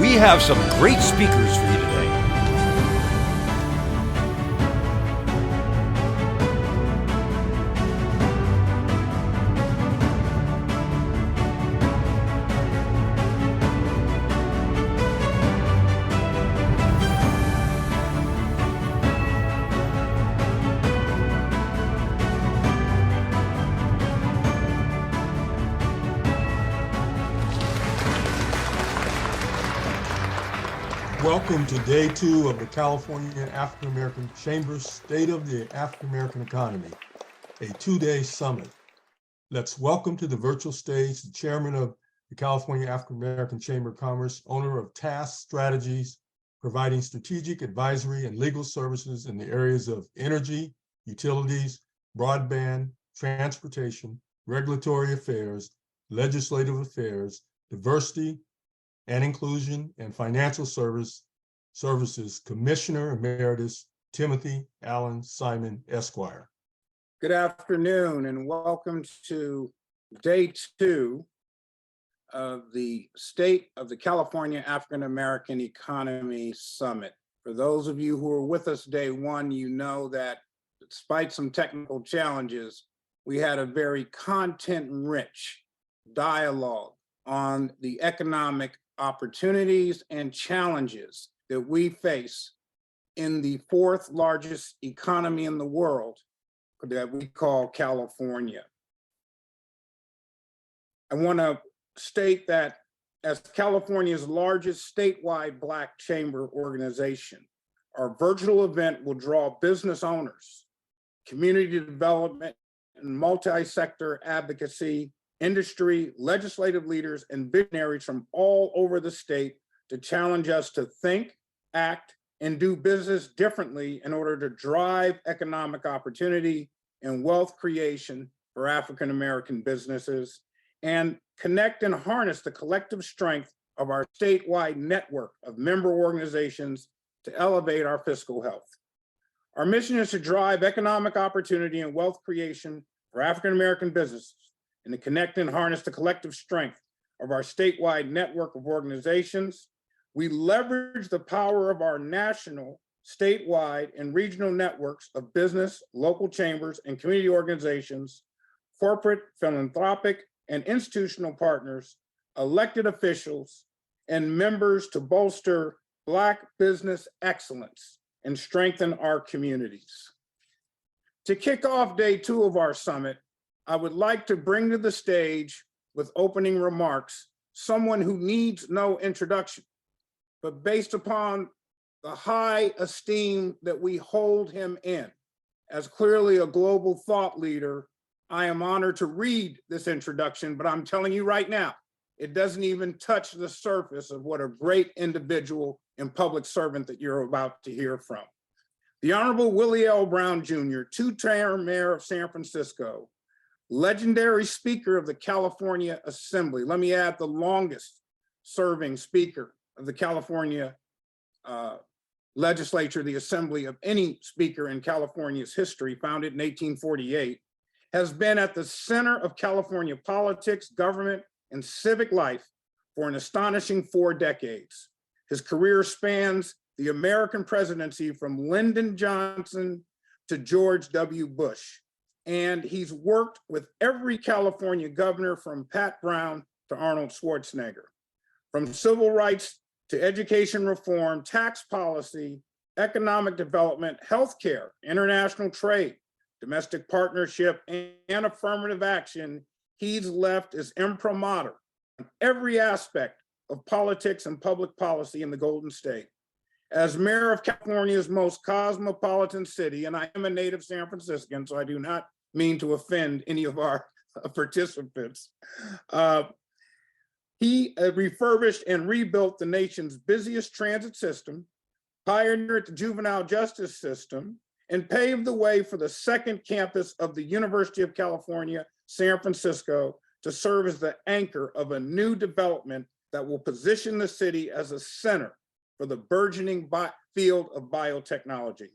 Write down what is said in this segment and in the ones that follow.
We have some great speakers for you today. Welcome to day 2 of the California African American Chamber's State of the African American Economy, a 2-day summit. Let's welcome to the virtual stage the chairman of the California African American Chamber of Commerce, owner of Task Strategies, providing strategic advisory and legal services in the areas of energy, utilities, broadband, transportation, regulatory affairs, legislative affairs, diversity and inclusion, and financial services, Commissioner Emeritus Timothy Allen Simon, Esquire. Good afternoon and welcome to day 2 of the State of the California African American Economy Summit. For those of you who were with us day 1, you know that despite some technical challenges, we had a very content-rich dialogue on the economic opportunities and challenges that we face in the 4th largest economy in the world that we call California. I want to state that as California's largest statewide Black chamber organization, our virtual event will draw business owners, community development, and multi-sector advocacy, industry, legislative leaders, and visionaries from all over the state to challenge us to think, act, and do business differently in order to drive economic opportunity and wealth creation for African American businesses, and connect and harness the collective strength of our statewide network of member organizations to elevate our fiscal health. Our mission is to drive economic opportunity and wealth creation for African American businesses, and to connect and harness the collective strength of our statewide network of organizations. We leverage the power of our national, statewide, and regional networks of business, local chambers, and community organizations, corporate, philanthropic, and institutional partners, elected officials, and members to bolster Black business excellence and strengthen our communities. To kick off day 2 of our summit, I would like to bring to the stage with opening remarks someone who needs no introduction, but based upon the high esteem that we hold him in as clearly a global thought leader, I am honored to read this introduction, but I'm telling you right now, it doesn't even touch the surface of what a great individual and public servant that you're about to hear from. The Honorable Willie L. Brown Jr., 2-term mayor of San Francisco, legendary speaker of the California Assembly. Let me add, the longest serving speaker of the California legislature, the assembly of any speaker in California's history, founded in 1848, has been at the center of California politics, government, and civic life for an astonishing 4 decades. His career spans the American presidency from Lyndon Johnson to George W. Bush. And he's worked with every California governor from Pat Brown to Arnold Schwarzenegger. From civil rights to education reform, tax policy, economic development, healthcare, international trade, domestic partnership, and affirmative action, he's left his imprimatur on every aspect of politics and public policy in the Golden State. As mayor of California's most cosmopolitan city, and I am a native San Franciscan, so I do not mean to offend any of our participants, he refurbished and rebuilt the nation's busiest transit system, pioneered the juvenile justice system, and paved the way for the 2nd campus of the University of California, San Francisco, to serve as the anchor of a new development that will position the city as a center for the burgeoning field of biotechnology.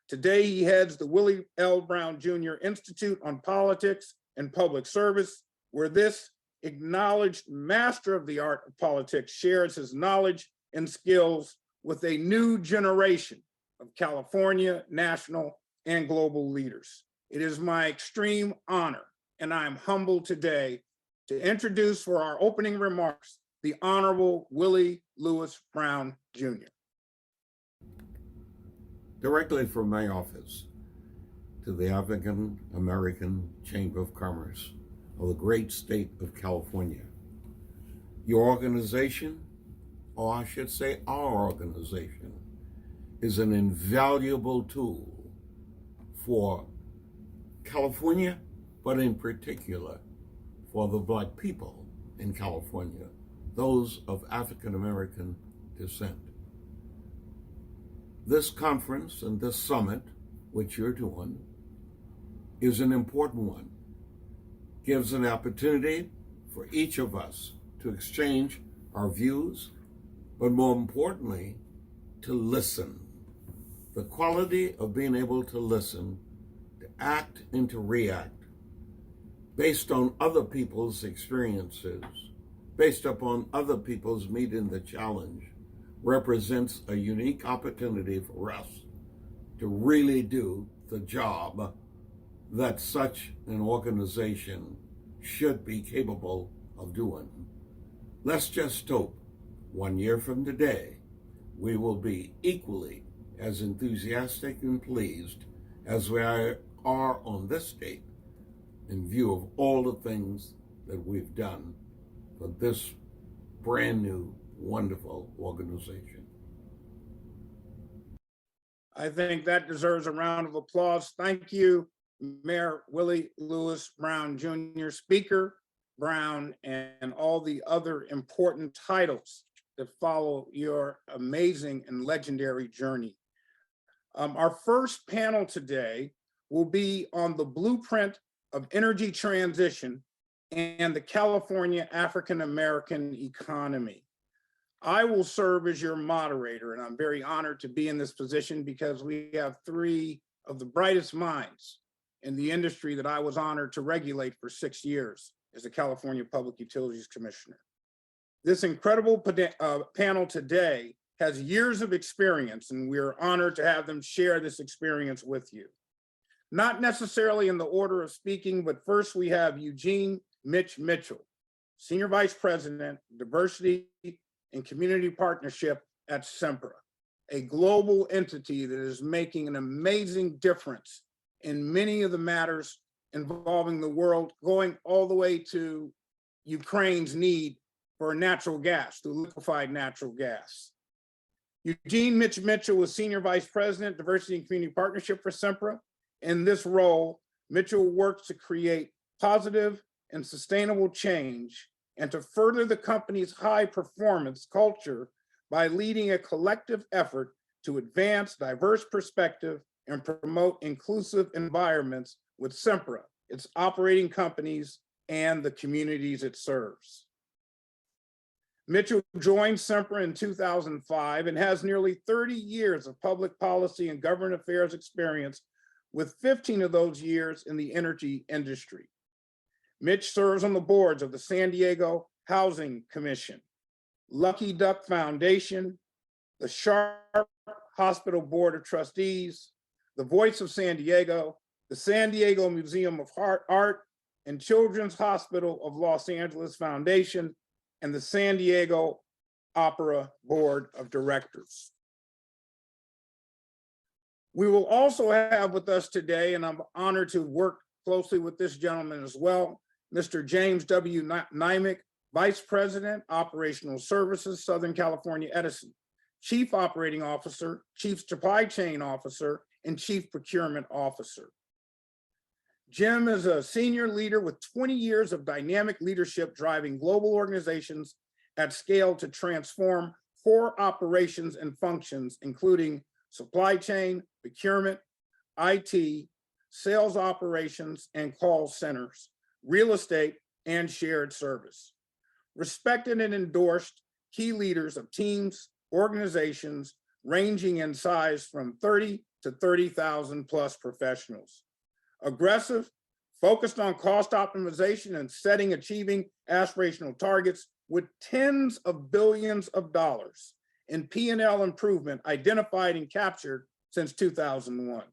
Today, he heads the Willie L. Brown Jr. Institute on Politics and Public Service, where this acknowledged master of the art of politics shares his knowledge and skills with a new generation of California, national, and global leaders. It is my extreme honor, and I am humbled today to introduce for our opening remarks, the Honorable Willie Lewis Brown, Jr. Directly from my office to the African American Chamber of Commerce of the great state of California. Your organization, or I should say our organization, is an invaluable tool for California, but in particular for the Black people in California, those of African American descent. This conference and this summit, which you're doing, is an important one. Gives an opportunity for each of us to exchange our views, but more importantly, to listen. The quality of being able to listen, to act and to react based on other people's experiences, based upon other people's meeting the challenge, represents a unique opportunity for us to really do the job that such an organization should be capable of doing. Let's just hope 1 year from today, we will be equally as enthusiastic and pleased as we are on this date in view of all the things that we've done for this brand new, wonderful organization. I think that deserves a round of applause. Thank you, Mayor Willie Lewis Brown Jr., Speaker Brown, and all the other important titles that follow your amazing and legendary journey. Our first panel today will be on the blueprint of energy transition and the California African American economy. I will serve as your moderator, and I'm very honored to be in this position because we have three of the brightest minds in the industry that I was honored to regulate for 6 years as the California Public Utilities Commissioner. This incredible panel today has years of experience, and we're honored to have them share this experience with you. Not necessarily in the order of speaking, but first we have Eugene Mitch Mitchell, Senior Vice President, Diversity and Community Partnership at Sempra, a global entity that is making an amazing difference in many of the matters involving the world, going all the way to Ukraine's need for natural gas, through liquefied natural gas. Eugene Mitch Mitchell was Senior Vice President, Diversity and Community Partnership for Sempra. In this role, Mitchell works to create positive and sustainable change and to further the company's high performance culture by leading a collective effort to advance diverse perspective and promote inclusive environments with Sempra, its operating companies, and the communities it serves. Mitchell joined Sempra in 2005 and has nearly 30 years of public policy and government affairs experience, with 15 of those years in the energy industry. Mitch serves on the boards of the San Diego Housing Commission, Lucky Duck Foundation, the Sharp Hospital Board of Trustees, the Voice of San Diego, the San Diego Museum of Art and Children's Hospital of Los Angeles Foundation, and the San Diego Opera Board of Directors. We will also have with us today, and I'm honored to work closely with this gentleman as well, Mr. James W. Neimic, Vice President, Operational Services, Southern California Edison, Chief Operating Officer, Chief Supply Chain Officer, and Chief Procurement Officer. Jim is a senior leader with 20 years of dynamic leadership driving global organizations at scale to transform core operations and functions, including supply chain, procurement, IT, sales operations and call centers, real estate, and shared service. Respected and endorsed key leaders of teams, organizations ranging in size from 30 to 30,000 plus professionals. Aggressive, focused on cost optimization and achieving aspirational targets with tens of billions of dollars in P&L improvement identified and captured since 2001.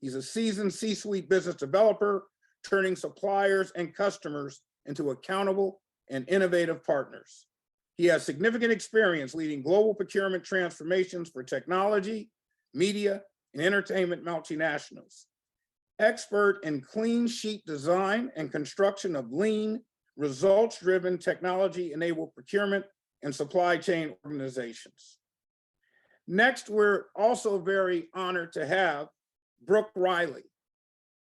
He's a seasoned C-suite business developer, turning suppliers and customers into accountable and innovative partners. He has significant experience leading global procurement transformations for technology, media, and entertainment multinationals. Expert in clean sheet design and construction of lean, results-driven technology-enabled procurement and supply chain organizations. Next, we're also very honored to have Brooke Reilly,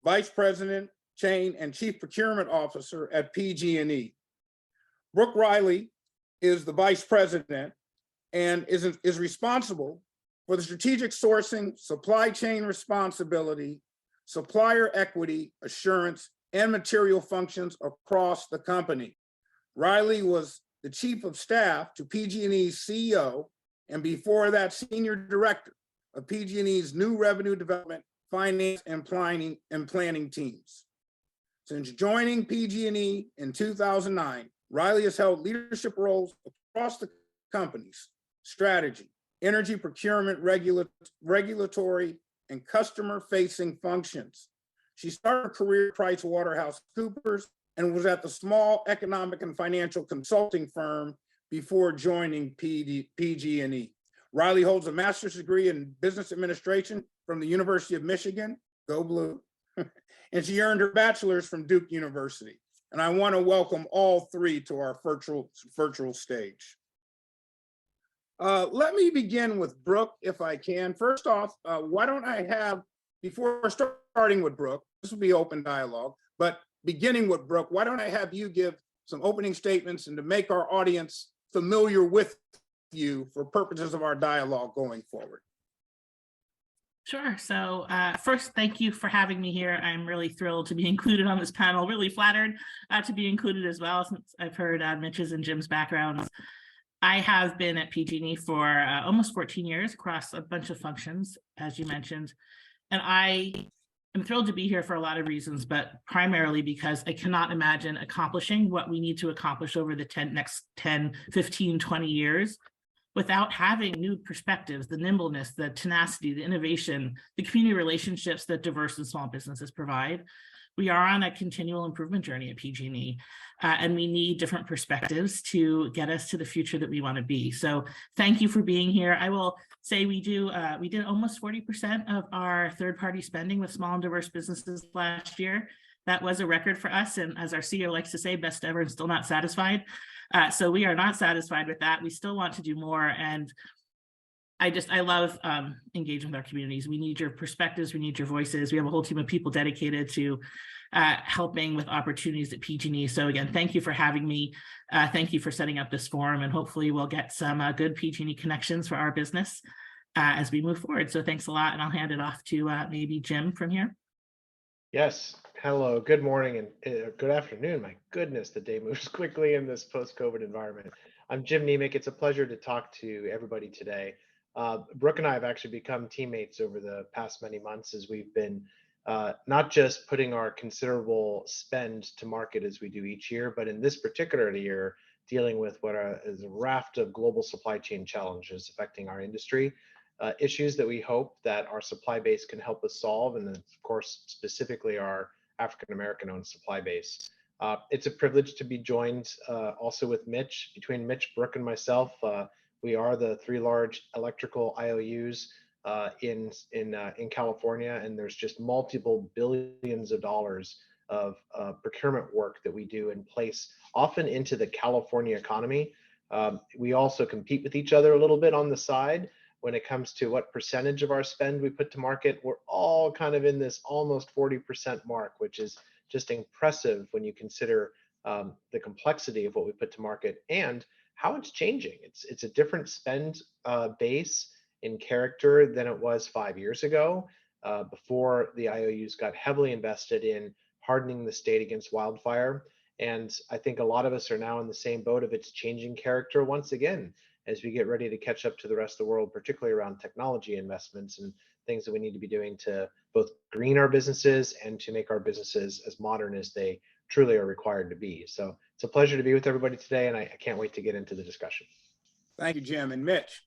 Vice President, Chain, and Chief Procurement Officer at PG&E. Brooke Reilly is the Vice President and is responsible for the strategic sourcing, supply chain responsibility, supplier equity, assurance, and material functions across the company. Reilly was the Chief of Staff to PG&E's CEO, and before that, Senior Director of PG&E's new revenue development, finance, and planning teams. Since joining PG&E in 2009, Reilly has held leadership roles across the company's strategy, energy procurement, regulatory, and customer-facing functions. She started her career at PricewaterhouseCoopers and was at the small economic and financial consulting firm before joining PG&E. Reilly holds a master's degree in business administration from the University of Michigan, go Blue, and she earned her bachelor's from Duke University. And I want to welcome all three to our virtual stage. Let me begin with Brooke, if I can. First off, why don't I have, before starting with Brooke, this will be open dialogue, but beginning with Brooke, why don't I have you give some opening statements and to make our audience familiar with you for purposes of our dialogue going forward. Sure. So first, thank you for having me here. I'm really thrilled to be included on this panel, really flattered to be included as well, since I've heard Mitch's and Jim's backgrounds. I have been at PG&E for almost 14 years across a bunch of functions, as you mentioned, and I am thrilled to be here for a lot of reasons, but primarily because I cannot imagine accomplishing what we need to accomplish over the next 10, 15, 20 years without having new perspectives, the nimbleness, the tenacity, the innovation, the community relationships that diverse and small businesses provide. We are on a continual improvement journey at PG&E, and we need different perspectives to get us to the future that we want to be. So thank you for being here. I will say we did almost 40% of our third-party spending with small and diverse businesses last year. That was a record for us, and as our CEO likes to say, best ever and still not satisfied. So we are not satisfied with that. We still want to do more, and I love engaging with our communities. We need your perspectives, we need your voices. We have a whole team of people dedicated to helping with opportunities at PG&E. So again, thank you for having me. Thank you for setting up this forum, and hopefully we'll get some good PG&E connections for our business as we move forward. So thanks a lot, and I'll hand it off to maybe Jim from here. Yes. Hello, good morning and good afternoon. My goodness, the day moves quickly in this post-COVID environment. I'm Jim Neimic. It's a pleasure to talk to everybody today. Brooke and I have actually become teammates over the past many months as we've been not just putting our considerable spend to market as we do each year, but in this particular year, dealing with what is a raft of global supply chain challenges affecting our industry. Issues that we hope that our supply base can help us solve, and then of course, specifically our African-American owned supply base. It's a privilege to be joined also with Mitch. Between Mitch, Brooke, and myself, we are the three large electrical IOUs in California, and there's just multiple billions of dollars of procurement work that we do in place, often into the California economy. We also compete with each other a little bit on the side when it comes to what percentage of our spend we put to market. We're all kind of in this almost 40% mark, which is just impressive when you consider the complexity of what we put to market and how it's changing. It's a different spend base in character than it was 5 years ago, before the IOUs got heavily invested in hardening the state against wildfire. And I think a lot of us are now in the same boat of its changing character once again, as we get ready to catch up to the rest of the world, particularly around technology investments and things that we need to be doing to both green our businesses and to make our businesses as modern as they truly are required to be. So it's a pleasure to be with everybody today, and I can't wait to get into the discussion. Thank you, Jim. And Mitch.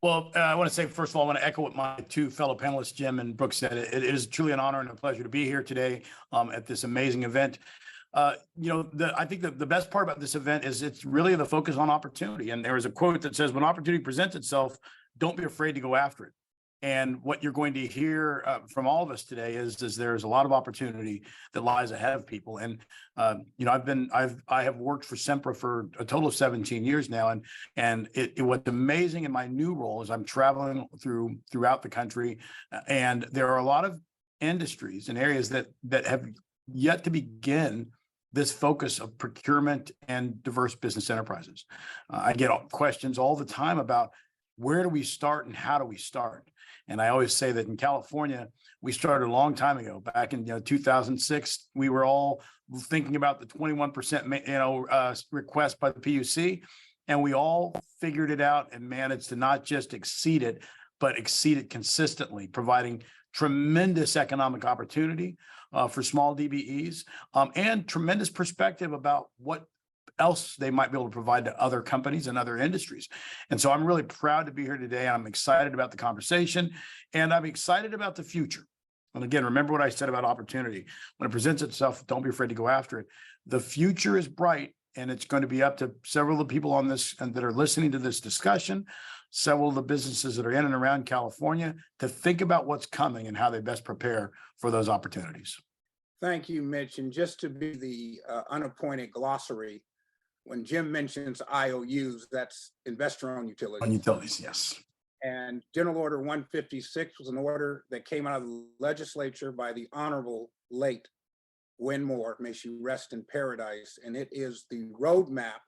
Well, I want to say, first of all, I want to echo what my two fellow panelists, Jim and Brooke, said. It is truly an honor and a pleasure to be here today at this amazing event. I think the best part about this event is it's really the focus on opportunity. And there is a quote that says, when opportunity presents itself, don't be afraid to go after it. And what you're going to hear from all of us today is there's a lot of opportunity that lies ahead of people. And I have worked for Sempra for a total of 17 years now, and what's amazing in my new role is I'm traveling throughout the country, and there are a lot of industries and areas that have yet to begin this focus of procurement and diverse business enterprises. I get questions all the time about where do we start and how do we start? And I always say that in California, we started a long time ago. Back in 2006, we were all thinking about the 21% request by the PUC, and we all figured it out and managed to not just exceed it, but exceed it consistently, providing tremendous economic opportunity for small DBEs and tremendous perspective about what else they might be able to provide to other companies and other industries. And so I'm really proud to be here today. I'm excited about the conversation, and I'm excited about the future. And again, remember what I said about opportunity. When it presents itself, don't be afraid to go after it. The future is bright, and it's going to be up to several of the people on this and that are listening to this discussion, several of the businesses that are in and around California, to think about what's coming and how they best prepare for those opportunities. Thank you, Mitch. And just to be the unappointed glossary, when Jim mentions IOUs, that's investor-owned utilities. On utilities, yes. And General Order 156 was an order that came out of the legislature by the Honorable late Win Moore, may she rest in paradise. And it is the roadmap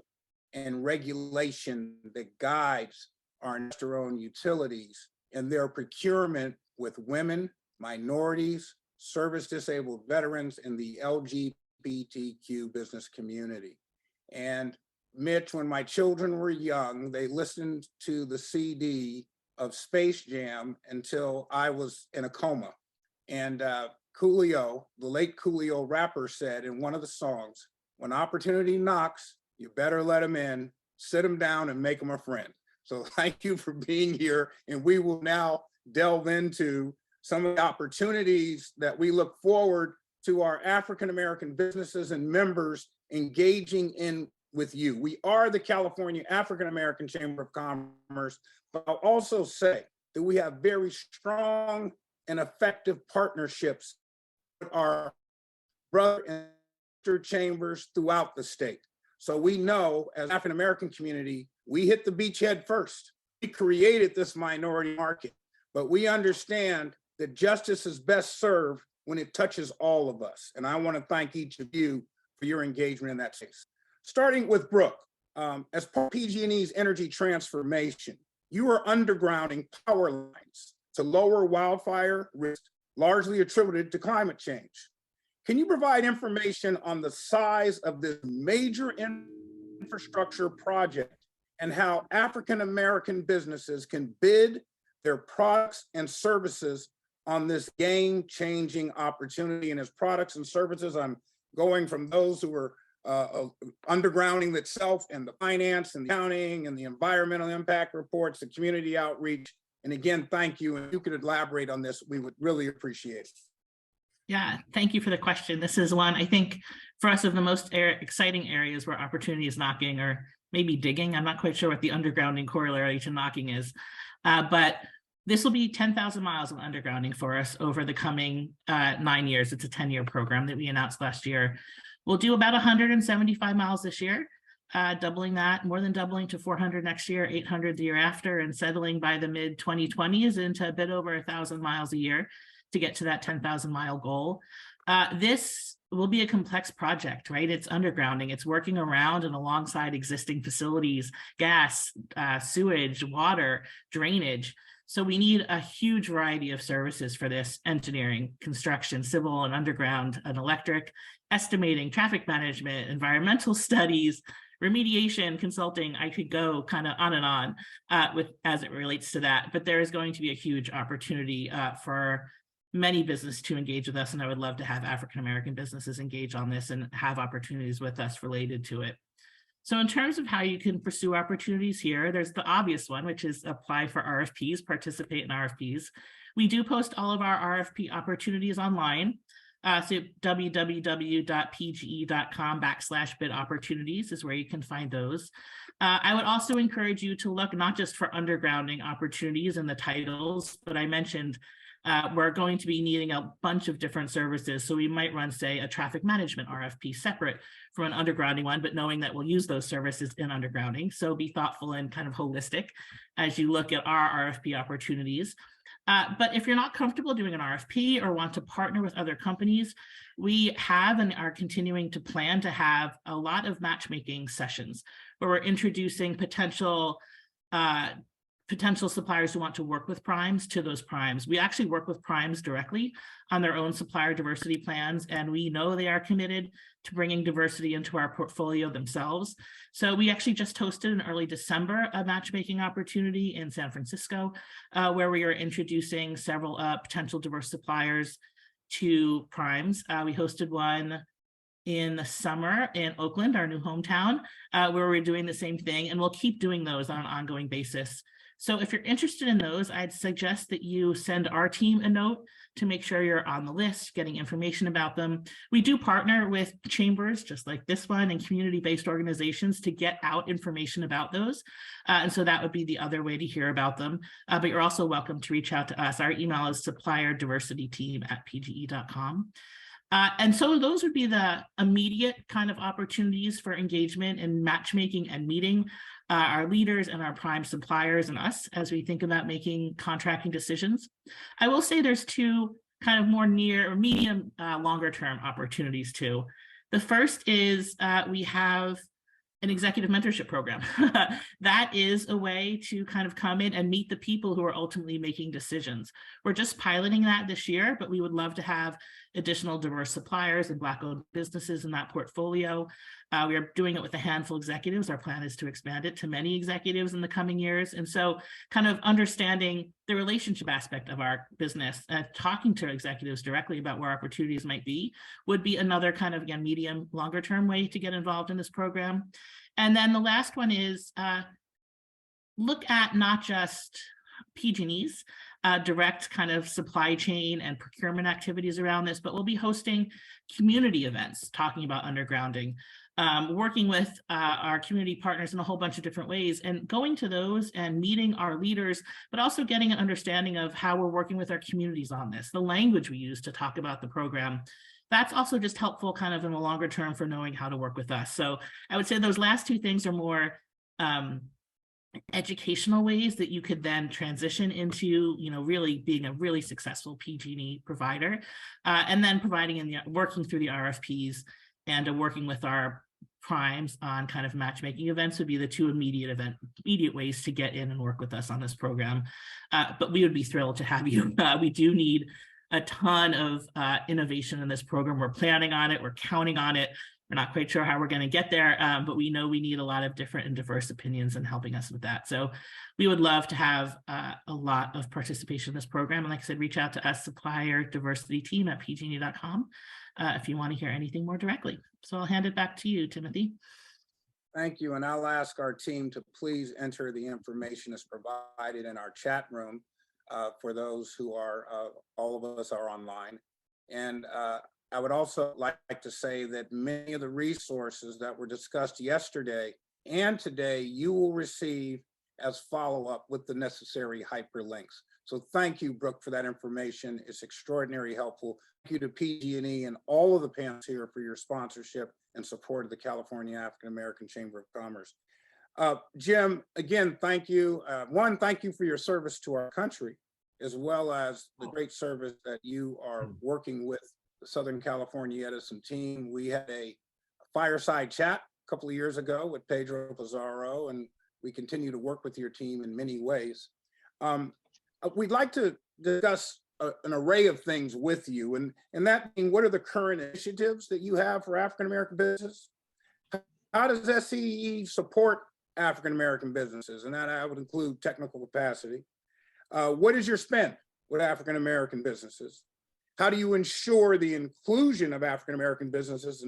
and regulation that guides our investor-owned utilities and their procurement with women, minorities, service-disabled veterans, and the LGBTQ business community. And Mitch, when my children were young, they listened to the CD of Space Jam until I was in a coma. And Coolio, the late Coolio rapper, said in one of the songs, when opportunity knocks, you better let him in, sit him down and make him a friend. So thank you for being here. And we will now delve into some of the opportunities that we look forward to our African-American businesses and members engaging in with you. We are the California African-American Chamber of Commerce, but I'll also say that we have very strong and effective partnerships with our brother and sister chambers throughout the state. So we know as an African-American community, we hit the beachhead first. We created this minority market, but we understand that justice is best served when it touches all of us. And I want to thank each of you for your engagement in that space. Starting with Brooke, as part of PG&E's energy transformation, you are undergrounding power lines to lower wildfire risk, largely attributed to climate change. Can you provide information on the size of this major infrastructure project and how African-American businesses can bid their products and services on this game-changing opportunity? And as products and services, I'm going from those who are undergrounding itself and the finance and the accounting and the environmental impact reports, the community outreach. And again, thank you. And if you could elaborate on this, we would really appreciate it. Yeah, thank you for the question. This is one, I think, for us of the most exciting areas where opportunity is knocking, or maybe digging. I'm not quite sure what the undergrounding corollary to knocking is, but this will be 10,000 miles of undergrounding for us over the coming 9 years. It's a 10-year program that we announced last year. We'll do about 175 miles this year, doubling that, more than doubling to 400 next year, 800 the year after, and settling by the mid-2020s into a bit over 1,000 miles a year to get to that 10,000 mile goal. This will be a complex project, right? It's undergrounding. It's working around and alongside existing facilities, gas, sewage, water, drainage. So we need a huge variety of services for this: engineering, construction, civil and underground and electric, estimating, traffic management, environmental studies, remediation, consulting. I could go kind of on and on as it relates to that, but there is going to be a huge opportunity for many businesses to engage with us. And I would love to have African-American businesses engage on this and have opportunities with us related to it. So in terms of how you can pursue opportunities here, there's the obvious one, which is apply for RFPs, participate in RFPs. We do post all of our RFP opportunities online. So www.pge.com/bid opportunities is where you can find those. I would also encourage you to look not just for undergrounding opportunities in the titles, but I mentioned we're going to be needing a bunch of different services. So we might run, say, a traffic management RFP separate from an undergrounding one, but knowing that we'll use those services in undergrounding. So be thoughtful and kind of holistic as you look at our RFP opportunities. But if you're not comfortable doing an RFP or want to partner with other companies, we have and are continuing to plan to have a lot of matchmaking sessions where we're introducing potential suppliers who want to work with primes to those primes. We actually work with primes directly on their own supplier diversity plans, and we know they are committed to bringing diversity into our portfolio themselves. So we actually just hosted in early December a matchmaking opportunity in San Francisco, where we are introducing several potential diverse suppliers to primes. We hosted one in the summer in Oakland, our new hometown, where we're doing the same thing, and we'll keep doing those on an ongoing basis. So if you're interested in those, I'd suggest that you send our team a note to make sure you're on the list, getting information about them. We do partner with chambers, just like this one, and community-based organizations to get out information about those. And so that would be the other way to hear about them. But you're also welcome to reach out to us. Our email is supplierdiversityteam@pge.com. And so those would be the immediate kind of opportunities for engagement and matchmaking and meeting our leaders and our prime suppliers and us as we think about making contracting decisions. I will say there's two kind of more near or medium longer term opportunities too. The first is we have an executive mentorship program. That is a way to kind of come in and meet the people who are ultimately making decisions. We're just piloting that this year, but we would love to have additional diverse suppliers and Black-owned businesses in that portfolio. We are doing it with a handful of executives. Our plan is to expand it to many executives in the coming years. And so kind of understanding the relationship aspect of our business and talking to executives directly about where opportunities might be would be another kind of, again, medium, longer term way to get involved in this program. And then the last one is look at not just PG&E's direct kind of supply chain and procurement activities around this, but we'll be hosting community events talking about undergrounding, working with our community partners in a whole bunch of different ways, and going to those and meeting our leaders, but also getting an understanding of how we're working with our communities on this, the language we use to talk about the program. That's also just helpful kind of in the longer term for knowing how to work with us. So I would say those last two things are more educational ways that you could then transition into, really being a really successful PG&E provider, and then working through the RFPs and working with our primes on kind of matchmaking events would be the two immediate ways to get in and work with us on this program. But we would be thrilled to have you. We do need a ton of innovation in this program. We're planning on it. We're counting on it. We're not quite sure how we're going to get there, but we know we need a lot of different and diverse opinions in helping us with that. So we would love to have a lot of participation in this program. And like I said, reach out to us, supplierdiversityteam@pge.com, if you want to hear anything more directly. So I'll hand it back to you, Timothy. Thank you. And I'll ask our team to please enter the information that's provided in our chat room for those who are, all of us are online. And I would also like to say that many of the resources that were discussed yesterday and today, you will receive as follow-up with the necessary hyperlinks. So thank you, Brooke, for that information. It's extraordinarily helpful. Thank you to PG&E and all of the panels here for your sponsorship and support of the California African American Chamber of Commerce. Jim, again, thank you. One, thank you for your service to our country, as well as the great service that you are working with the Southern California Edison team. We had a fireside chat a couple of years ago with Pedro Pizarro, and we continue to work with your team in many ways. We'd like to discuss an array of things with you, and that being, what are the current initiatives that you have for African American business? How does SCE support African American businesses? And that I would include technical capacity. What is your spend with African American businesses? How do you ensure the inclusion of African American businesses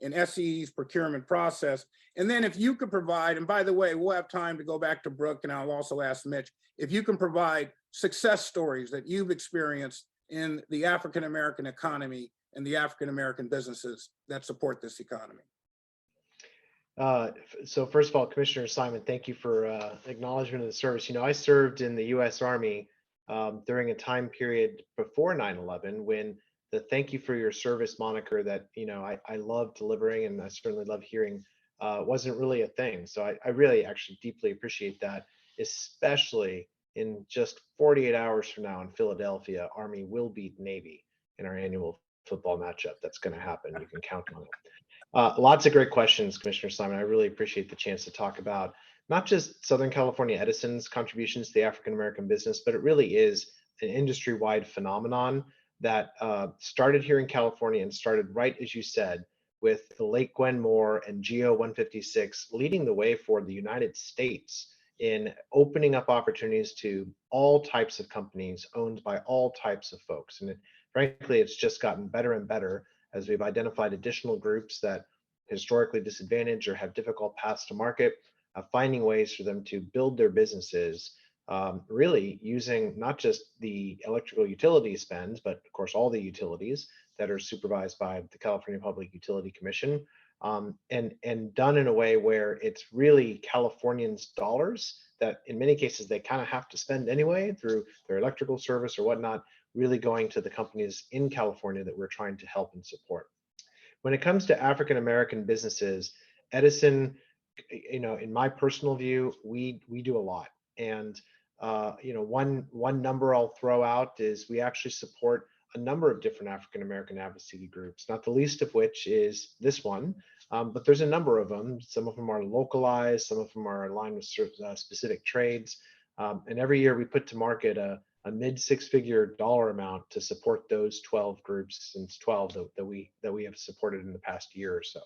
in SCE's procurement process. And then if you could provide, and by the way, we'll have time to go back to Brooke, and I'll also ask Mitch, if you can provide success stories that you've experienced in the African-American economy and the African-American businesses that support this economy. So first of all, Commissioner Simon, thank you for acknowledgement of the service. You know, I served in the U.S. Army during a time period before 9/11 when the "thank you for your service" moniker that, you know, I love delivering and I certainly love hearing wasn't really a thing. So I really actually deeply appreciate that, especially in just 48 hours from now in Philadelphia, Army will beat Navy in our annual football matchup. That's going to happen. You can count on it. Lots of great questions, Commissioner Simon. I really appreciate the chance to talk about not just Southern California Edison's contributions to the African American business, but it really is an industry-wide phenomenon that started here in California and started right as you said with the late Gwen Moore and GO 156 leading the way for the United States in opening up opportunities to all types of companies owned by all types of folks. And frankly, it's just gotten better and better as we've identified additional groups that historically disadvantaged or have difficult paths to market, finding ways for them to build their businesses, really using not just the electrical utility spends, but of course all the utilities that are supervised by the California Public Utility Commission, and done in a way where it's really Californians' dollars that in many cases they kind of have to spend anyway through their electrical service or whatnot, really going to the companies in California that we're trying to help and support. When it comes to African American businesses, Edison, you know, in my personal view, we do a lot. And you know, one number I'll throw out is we actually support a number of different African American advocacy groups, not the least of which is this one, but there's a number of them. Some of them are localized, some of them are aligned with specific trades. And every year we put to market a mid six-figure dollar amount to support those 12 groups, since 12 that we have supported in the past year or so.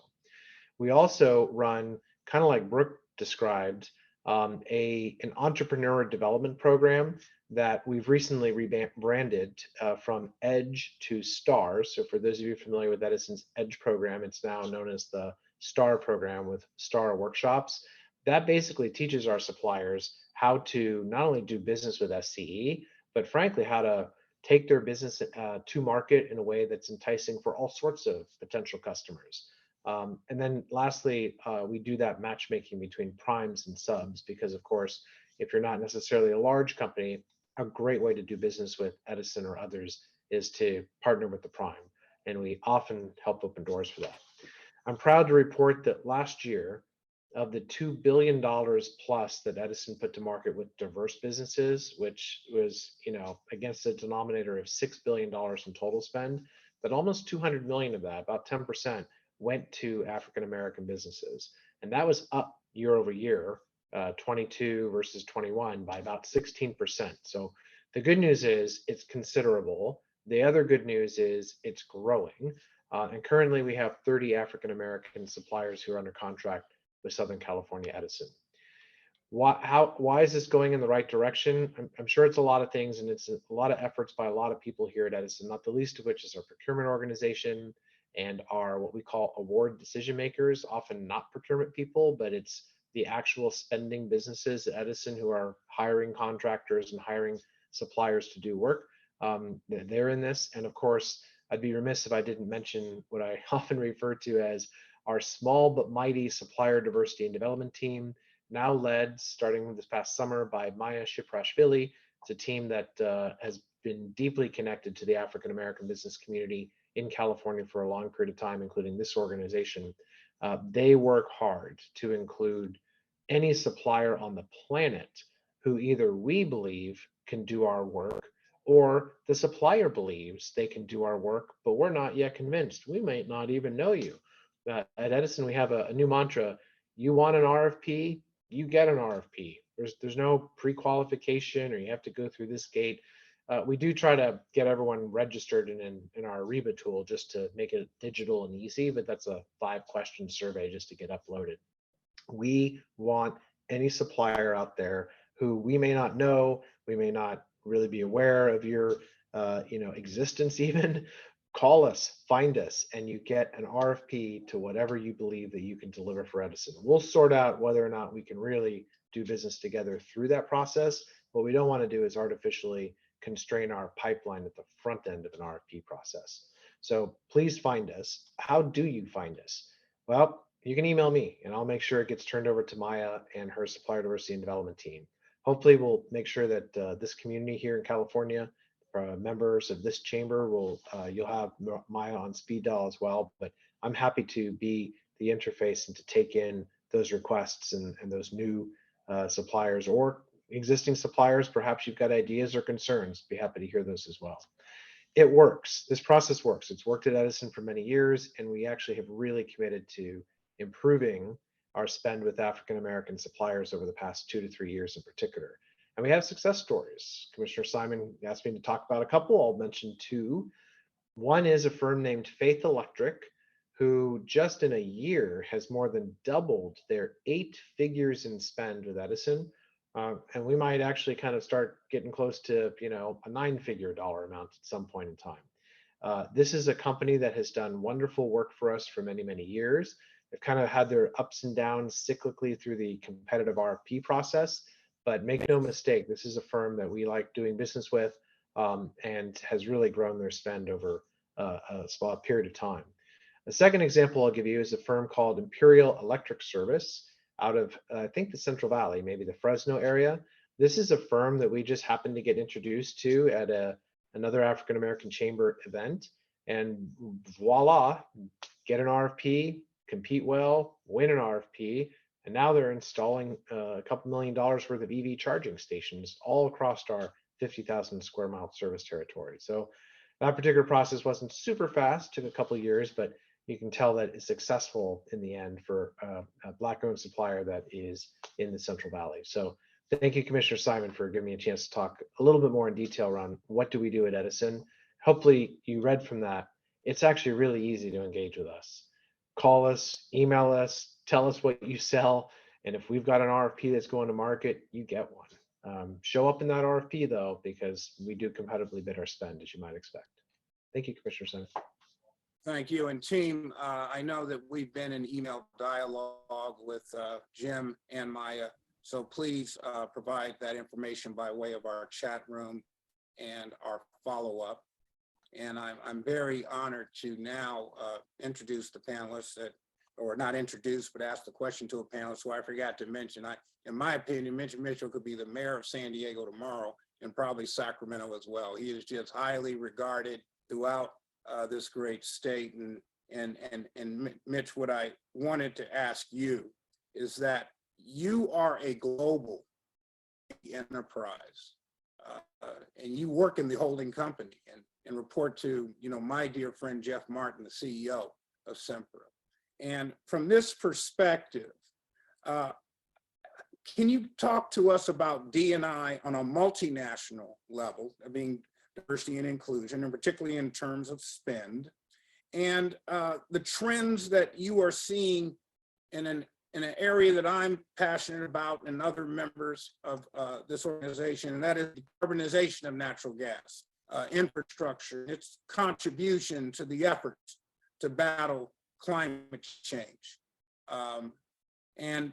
We also run, kind of like Brooke described, an entrepreneur development program that we've recently rebranded from Edge to STAR. So for those of you familiar with Edison's Edge program, it's now known as the STAR program with STAR workshops. That basically teaches our suppliers how to not only do business with SCE, but frankly, how to take their business to market in a way that's enticing for all sorts of potential customers. And then lastly, we do that matchmaking between primes and subs, because of course, if you're not necessarily a large company, a great way to do business with Edison or others is to partner with the prime. And we often help open doors for that. I'm proud to report that last year, of the $2 billion plus that Edison put to market with diverse businesses, which was, you know, against a denominator of $6 billion in total spend, that almost 200 million of that, about 10%, went to African American businesses. And that was up year over year, 22 versus 21 by about 16%. So the good news is it's considerable. The other good news is it's growing. And currently we have 30 African American suppliers who are under contract with Southern California Edison. Why is this going in the right direction? I'm sure it's a lot of things, and it's a lot of efforts by a lot of people here at Edison, not the least of which is our procurement organization and our what we call award decision makers, often not procurement people, but it's the actual spending businesses at Edison who are hiring contractors and hiring suppliers to do work. They're in this. And of course, I'd be remiss if I didn't mention what I often refer to as our small but mighty supplier diversity and development team, now led, starting this past summer, by Maya Shiprashvili. It's a team that has been deeply connected to the African American business community in California for a long period of time, including this organization. They work hard to include any supplier on the planet who either we believe can do our work, or the supplier believes they can do our work, but we're not yet convinced. We might not even know you. At Edison, we have a new mantra: you want an RFP, you get an RFP. There's no pre-qualification or you have to go through this gate. We do try to get everyone registered in our Ariba tool just to make it digital and easy, but that's a 5-question survey just to get uploaded. We want any supplier out there who we may not know, we may not really be aware of your existence even, call us, find us, and you get an RFP to whatever you believe that you can deliver for Edison. We'll sort out whether or not we can really do business together through that process. What we don't want to do is artificially constrain our pipeline at the front end of an RFP process. So please find us. How do you find us? Well, you can email me and I'll make sure it gets turned over to Maya and her supplier diversity and development team. Hopefully we'll make sure that this community here in California, members of this chamber will, you'll have Maya on speed dial as well, but I'm happy to be the interface and to take in those requests and those new suppliers or existing suppliers. Perhaps you've got ideas or concerns, be happy to hear those as well. It works. This process works. It's worked at Edison for many years, and we actually have really committed to improving our spend with African-American suppliers over the past 2 to 3 years in particular. And we have success stories. Commissioner Simon asked me to talk about a couple. I'll mention 2. One is a firm named Faith Electric, who just in a year has more than doubled their 8 figures in spend with Edison. And we might actually kind of start getting close to, a 9-figure dollar amount at some point in time. This is a company that has done wonderful work for us for many, many years. They've kind of had their ups and downs cyclically through the competitive RFP process, but make no mistake, this is a firm that we like doing business with and has really grown their spend over a small period of time. The second example I'll give you is a firm called Imperial Electric Service out of, I think, the Central Valley, maybe the Fresno area. This is a firm that we just happened to get introduced to at another African-American chamber event, and voila, get an RFP, compete well, win an RFP, and now they're installing a couple $1 million worth of EV charging stations all across our 50,000 square mile service territory. So that particular process wasn't super fast, took a couple of years, but you can tell that it's successful in the end for a Black-owned supplier that is in the Central Valley. So thank you, Commissioner Simon, for giving me a chance to talk a little bit more in detail around what do we do at Edison. Hopefully you read from that. It's actually really easy to engage with us. Call us, email us, tell us what you sell. And if we've got an RFP that's going to market, you get one. Show up in that RFP though, because we do competitively bid our spend, as you might expect. Thank you, Commissioner Simon. Thank you. And team, I know that we've been in email dialogue with Jim and Maya, so please provide that information by way of our chat room and our follow-up. And I'm very honored to now introduce the panelists that, or not introduce, but ask the question to a panelist who I forgot to mention. In my opinion, Mitch Mitchell could be the mayor of San Diego tomorrow and probably Sacramento as well. He is just highly regarded throughout this great state. And Mitch, what I wanted to ask you is that you are a global enterprise and you work in the holding company and report to, my dear friend, Jeff Martin, the CEO of Sempra. And from this perspective, can you talk to us about D&I on a multinational level, diversity and inclusion, and particularly in terms of spend, and the trends that you are seeing in an area that I'm passionate about and other members of this organization, and that is decarbonization of natural gas, infrastructure, its contribution to the efforts to battle climate change, and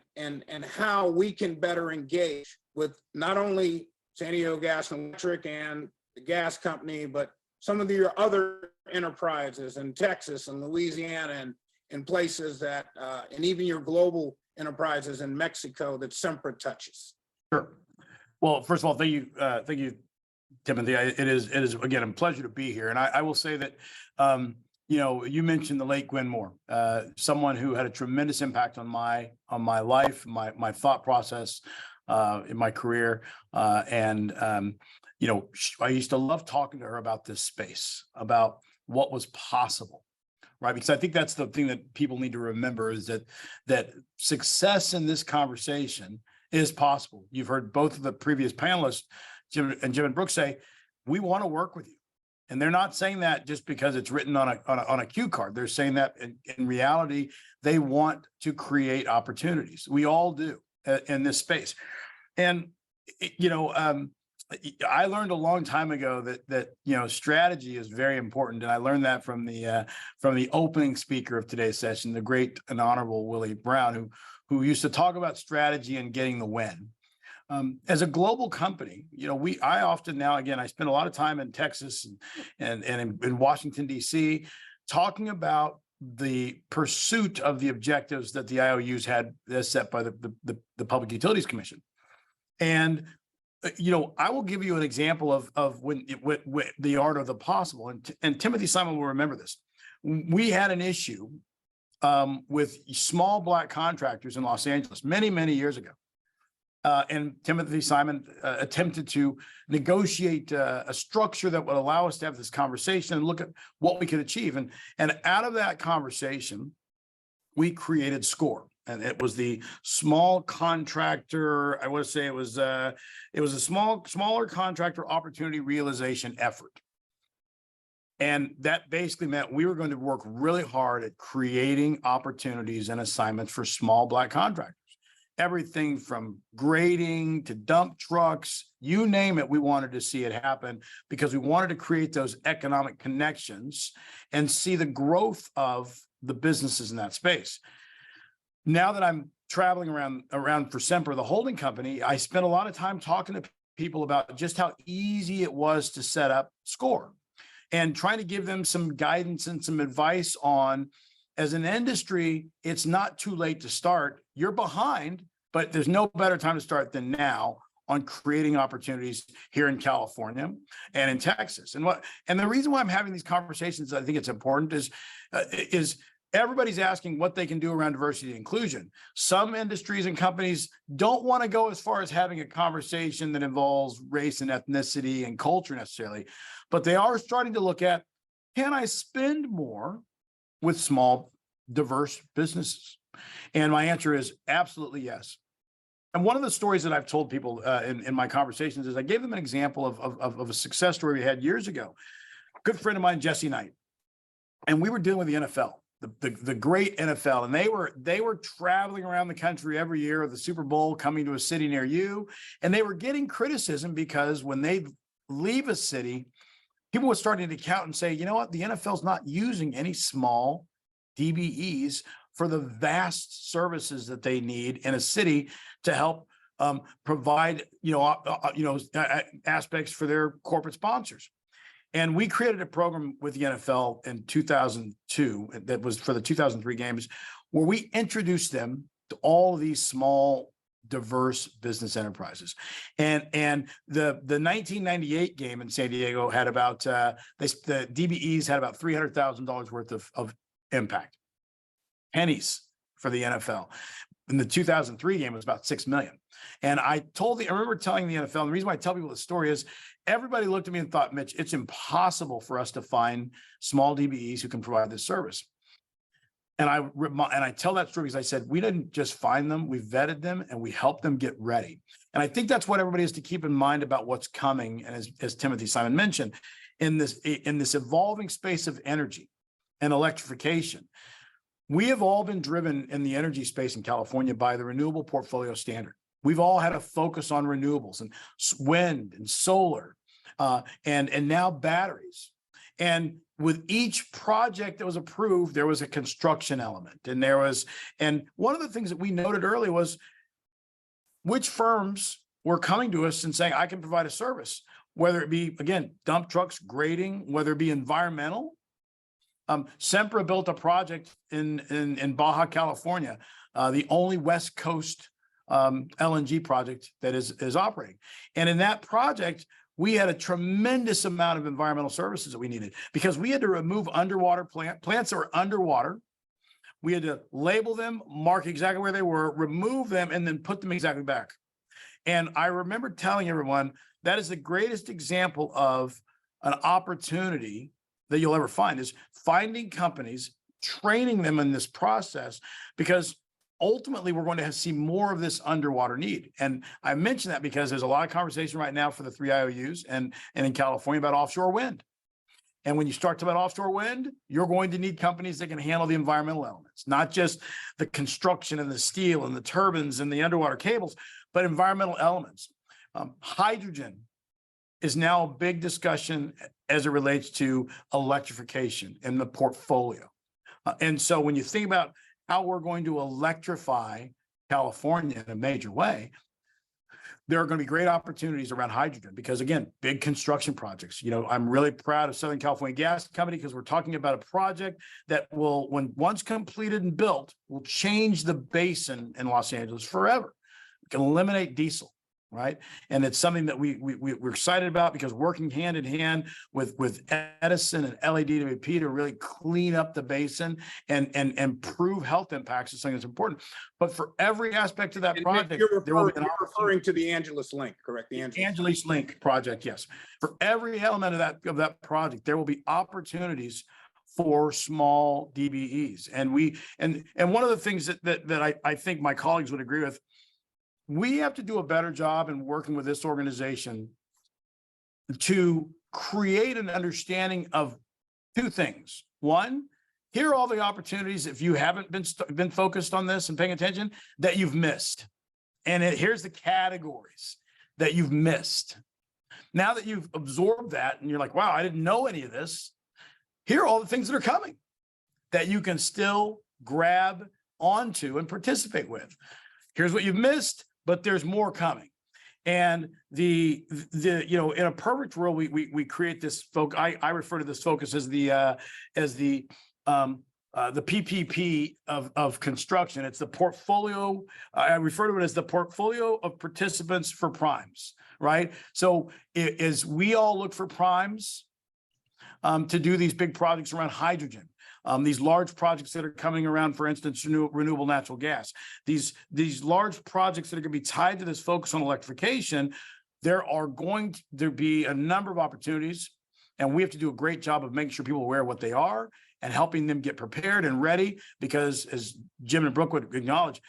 how we can better engage with not only San Diego Gas and Electric and the gas company, but some of your other enterprises in Texas and Louisiana and places that, and even your global enterprises in Mexico that Sempra touches. Sure. Well, first of all, thank you, Timothy. It is again a pleasure to be here, and I will say that you mentioned the late Gwen Moore, someone who had a tremendous impact on my life, my thought process, in my career, and I used to love talking to her about this space, about what was possible, right? Because I think that's the thing that people need to remember is that success in this conversation is possible. You've heard both of the previous panelists, Jim and Brooke, say, we want to work with you. And they're not saying that just because it's written on a cue card. They're saying that in reality, they want to create opportunities. We all do in this space. And, I learned a long time ago that strategy is very important, and I learned that from the opening speaker of today's session, the great and honorable Willie Brown, who used to talk about strategy and getting the win. As a global company, I often now, again, I spend a lot of time in Texas and in Washington, D.C., talking about the pursuit of the objectives that the IOUs had as set by the Public Utilities Commission. And I will give you an example of when the art of the possible, and Timothy Simon will remember this. We had an issue with small Black contractors in Los Angeles many years ago, and Timothy Simon attempted to negotiate a structure that would allow us to have this conversation and look at what we could achieve. And out of that conversation, we created SCORE. And it was the small contractor, I want to say it was a smaller contractor opportunity realization effort. And that basically meant we were going to work really hard at creating opportunities and assignments for small Black contractors. Everything from grading to dump trucks, you name it, we wanted to see it happen because we wanted to create those economic connections and see the growth of the businesses in that space. Now that I'm traveling around for Sempra, the holding company, I spent a lot of time talking to people about just how easy it was to set up SCORE and trying to give them some guidance and some advice on, as an industry, it's not too late to start. You're behind, but there's no better time to start than now on creating opportunities here in California and in Texas. And the reason why I'm having these conversations, I think it's important, is everybody's asking what they can do around diversity and inclusion. Some industries and companies don't want to go as far as having a conversation that involves race and ethnicity and culture necessarily, but they are starting to look at, can I spend more with small, diverse businesses? And my answer is absolutely yes. And one of the stories that I've told people in my conversations is I gave them an example of a success story we had years ago. A good friend of mine, Jesse Knight, and we were dealing with the NFL. The great NFL, and they were traveling around the country every year of the Super Bowl, coming to a city near you, and they were getting criticism because when they leave a city, people were starting to count and say, you know what, the NFL's not using any small DBEs for the vast services that they need in a city to help provide aspects for their corporate sponsors. And we created a program with the NFL in 2002 that was for the 2003 games, where we introduced them to all of these small, diverse business enterprises. And the 1998 game in San Diego had about, the DBEs had about $300,000 worth of impact. Pennies for the NFL. In the 2003 game, it was about $6 million. And I remember telling the NFL, and the reason why I tell people the story is everybody looked at me and thought, Mitch, it's impossible for us to find small DBEs who can provide this service. And I tell that story because I said, we didn't just find them, we vetted them and we helped them get ready. And I think that's what everybody has to keep in mind about what's coming. And as Timothy Simon mentioned, in this evolving space of energy and electrification, we have all been driven in the energy space in California by the renewable portfolio standard. We've all had a focus on renewables and wind and solar and now batteries. And with each project that was approved, there was a construction element. And one of the things that we noted early was which firms were coming to us and saying, I can provide a service, whether it be, again, dump trucks, grading, whether it be environmental. Sempra built a project in Baja, California, the only West Coast LNG project that is operating. And in that project, we had a tremendous amount of environmental services that we needed because we had to remove underwater plants that were underwater. We had to label them, mark exactly where they were, remove them, and then put them exactly back. And I remember telling everyone that is the greatest example of an opportunity that you'll ever find, is finding companies, training them in this process, because ultimately we're going to see more of this underwater need. And I mention that because there's a lot of conversation right now for the 3 IOUs and in California about offshore wind. And when you start to about offshore wind, you're going to need companies that can handle the environmental elements, not just the construction and the steel and the turbines and the underwater cables, but environmental elements. Hydrogen is now a big discussion as it relates to electrification in the portfolio. And so when you think about how we're going to electrify California in a major way, there are going to be great opportunities around hydrogen because, again, big construction projects. I'm really proud of Southern California Gas Company because we're talking about a project that will, when once completed and built, will change the basin in Los Angeles forever. We can eliminate diesel, right? And it's something that we're excited about because working hand in hand with Edison and LADWP to really clean up the basin and improve health impacts is something that's important. But for every aspect of that And project, you're there will be referring, you're referring to the Angeles Link, correct? The Angeles Link project, yes. For every element of that project, there will be opportunities for small DBEs. And one of the things that I think my colleagues would agree with, we have to do a better job in working with this organization to create an understanding of two things. One, here are all the opportunities, if you haven't been focused on this and paying attention, that you've missed. And here's the categories that you've missed. Now that you've absorbed that and you're like, wow, I didn't know any of this, here are all the things that are coming that you can still grab onto and participate with. Here's what you've missed, but there's more coming. And in a perfect world, we create this focus. I refer to this focus as the PPP of construction. It's the portfolio. I refer to it as the portfolio of participants for primes, right? So as we all look for primes to do these big projects around hydrogen, these large projects that are coming around, for instance, renewable natural gas, these large projects that are going to be tied to this focus on electrification, there are going to be a number of opportunities, and we have to do a great job of making sure people are aware of what they are and helping them get prepared and ready, because as Jim and Brooke would acknowledge,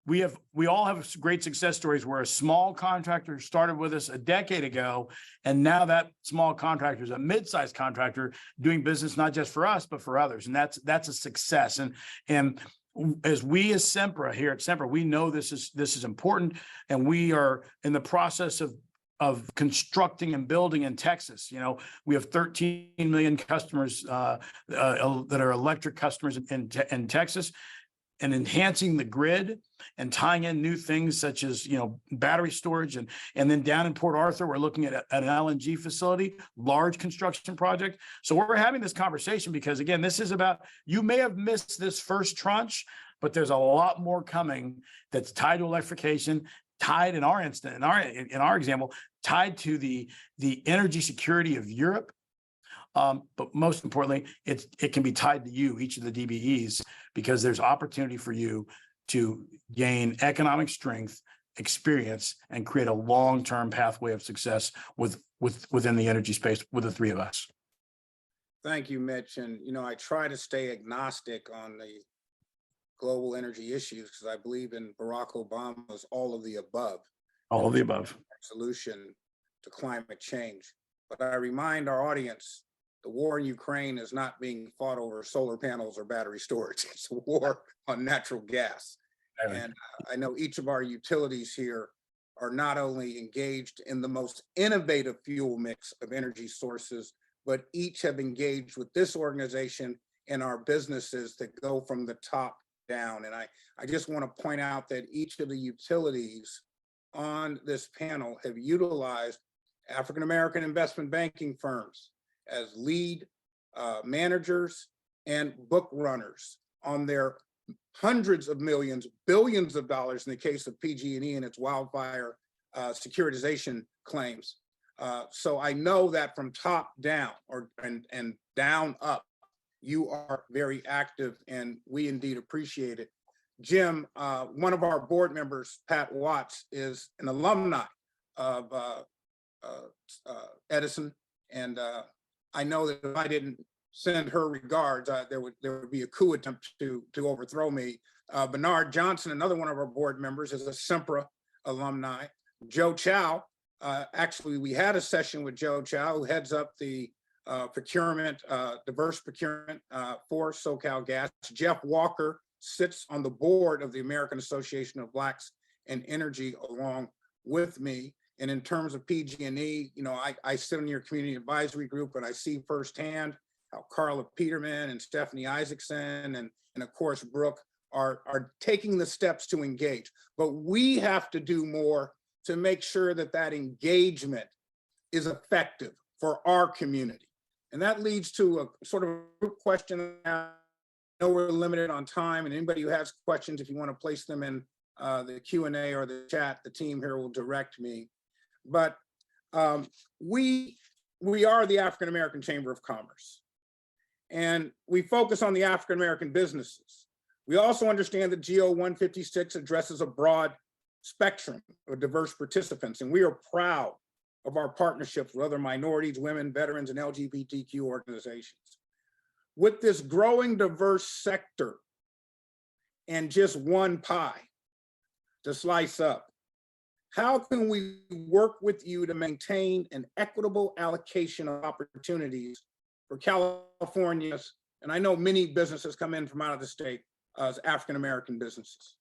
we all have great success stories where a small contractor started with us a decade ago, and now that small contractor is a mid-sized contractor doing business not just for us but for others, and that's a success. And as Sempra here at Sempra, we know this is important, and we are in the process of constructing and building in Texas. We have 13 million customers that are electric customers in Texas, and enhancing the grid and tying in new things such as, battery storage. And then down in Port Arthur, we're looking at an LNG facility, large construction project. So we're having this conversation because, again, this is about, you may have missed this first tranche, but there's a lot more coming that's tied to electrification, tied in our example, tied to the energy security of Europe. But most importantly, it can be tied to you, each of the DBEs, because there's opportunity for you to gain economic strength, experience, and create a long-term pathway of success within the energy space with the three of us. Thank you, Mitch. And, I try to stay agnostic on the global energy issues because I believe in Barack Obama's all of the above. All of the above. Solution to climate change. But I remind our audience, the war in Ukraine is not being fought over solar panels or battery storage. It's a war on natural gas. And I know each of our utilities here are not only engaged in the most innovative fuel mix of energy sources, but each have engaged with this organization in our businesses that go from the top down. And I just want to point out that each of the utilities on this panel have utilized African-American investment banking firms as lead managers and book runners on their hundreds of millions, billions of dollars in the case of PG&E and its wildfire securitization claims. So I know that from top down and down up, you are very active, and we indeed appreciate it. Jim, one of our board members, Pat Watts, is an alumni of Edison, and I know that if I didn't send her regards, there would be a coup attempt to overthrow me. Bernard Johnson, another one of our board members, is a Sempra alumni. Joe Chow, actually, we had a session with Joe Chow, who heads up the procurement, diverse procurement for SoCalGas. Jeff Walker sits on the board of the American Association of Blacks in Energy along with me. And in terms of PG&E, I sit in your community advisory group and I see firsthand how Carla Peterman and Stephanie Isaacson and of course, Brooke are taking the steps to engage. But we have to do more to make sure that that engagement is effective for our community. And that leads to a sort of group question. I know we're limited on time, and anybody who has questions, if you want to place them in the Q&A or the chat, the team here will direct me. But we are the African American Chamber of Commerce, and we focus on the African American businesses. We also understand that GO 156 addresses a broad spectrum of diverse participants, and we are proud of our partnerships with other minorities, women, veterans, and LGBTQ organizations. With this growing diverse sector and just one pie to slice up, how can we work with you to maintain an equitable allocation of opportunities for California's, and I know many businesses come in from out of the state as African-American businesses?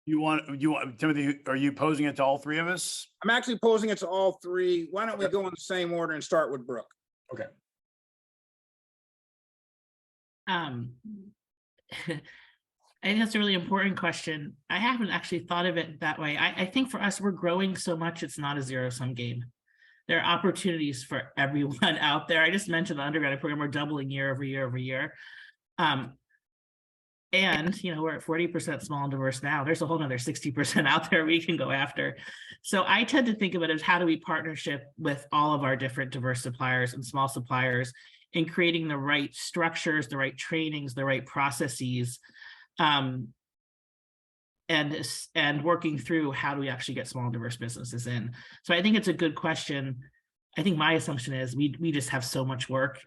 You want, Timothy, are you posing it to all three of us? I'm actually posing it to all three. Why don't we go in the same order and start with Brooke? Okay. I think that's a really important question. I haven't actually thought of it that way. I think for us, we're growing so much, it's not a zero-sum game. There are opportunities for everyone out there. I just mentioned the undergraduate program, we're doubling year over year over year. And we're at 40% small and diverse now. There's a whole nother 60% out there we can go after. So I tend to think of it as how do we partnership with all of our different diverse suppliers and small suppliers in creating the right structures, the right trainings, the right processes, and working through how do we actually get small and diverse businesses in. So I think it's a good question. I think my assumption is we just have so much work.